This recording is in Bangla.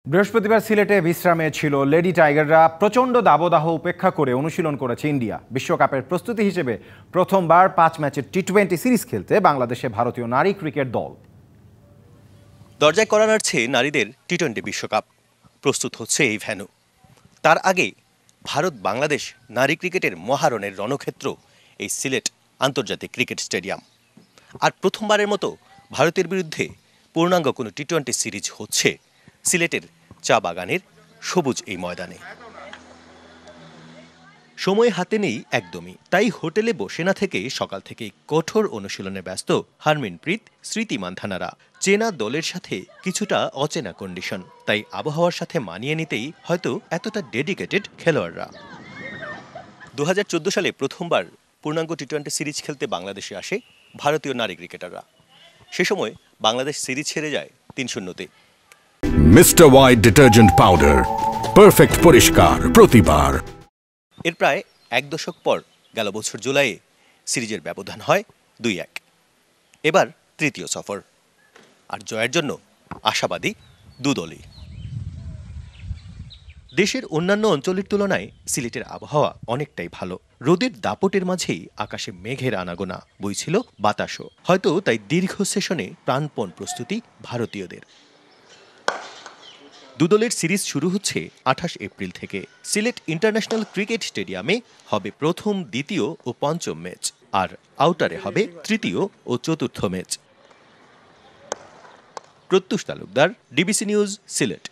বৃহস্পতিবার সিলেটে বিশ্রামে ছিল লেডি টাইগাররা। প্রচণ্ড দাবদাহ উপেক্ষা করে অনুশীলন করেছে ইন্ডিয়া। বিশ্বকাপের প্রস্তুতি হিসেবে প্রথমবার 5 ম্যাচের টি-20 সিরিজ খেলতে বাংলাদেশে ভারতীয় নারী ক্রিকেট দল। দরজায় কড়া নাড়ছে নারীদের টি-20 বিশ্বকাপ। প্রস্তুত হচ্ছে এই ভেন্যু। তার আগে ভারত বাংলাদেশ নারী ক্রিকেটের মহারণের রণক্ষেত্র এই সিলেট আন্তর্জাতিক ক্রিকেট স্টেডিয়াম। আর প্রথমবারের মতো ভারতের বিরুদ্ধে পূর্ণাঙ্গ কোনো টি-20 সিরিজ হচ্ছে সিলেটের চা বাগানের সবুজ এই ময়দানে। সময় হাতে নেই একদমই, তাই হোটেলে বসে না থেকে সকাল থেকে কঠোর অনুশীলনে ব্যস্ত হারমিনপ্রীত, স্মৃতি মান্ধানারা। চেনা দলের সাথে কিছুটা অচেনা কন্ডিশন, তাই আবহাওয়ার সাথে মানিয়ে নিতেই হয়তো এতটা ডেডিকেটেড খেলোয়াড়রা। 2014 সালে প্রথমবার পূর্ণাঙ্গ টি-20 সিরিজ খেলতে বাংলাদেশে আসে ভারতীয় নারী ক্রিকেটাররা। সে সময় বাংলাদেশ সিরিজ হেরে যায় 3-0-তে। Mister White detergent powder, perfect পরিষ্কার প্রতিবার। এর প্রায় এক দশক পর গেল বছর জুলাইয়ে সিরিজের ব্যবধান হয় 2-1। এবার তৃতীয় সফর, আর জয়ের জন্য আশাবাদী দুদলই। দেশের অন্যান্য অঞ্চলের তুলনায় সিলেটের আবহাওয়া অনেকটাই ভালো। রোদের দাপটের মাঝেই আকাশে মেঘের আনাগোনা, বইছিল বাতাসও। হয়তো তাই দীর্ঘ সেশনে প্রাণপণ প্রস্তুতি ভারতীয়দের। দুদলের সিরিজ শুরু হচ্ছে 28 এপ্রিল থেকে। সিলেট ইন্টারন্যাশনাল ক্রিকেট স্টেডিয়ামে হবে প্রথম, দ্বিতীয় ও পঞ্চম ম্যাচ, আর আউটারে হবে তৃতীয় ও চতুর্থ ম্যাচ। প্রত্যুষ তালুকদার, ডিবিসি নিউজ, সিলেট।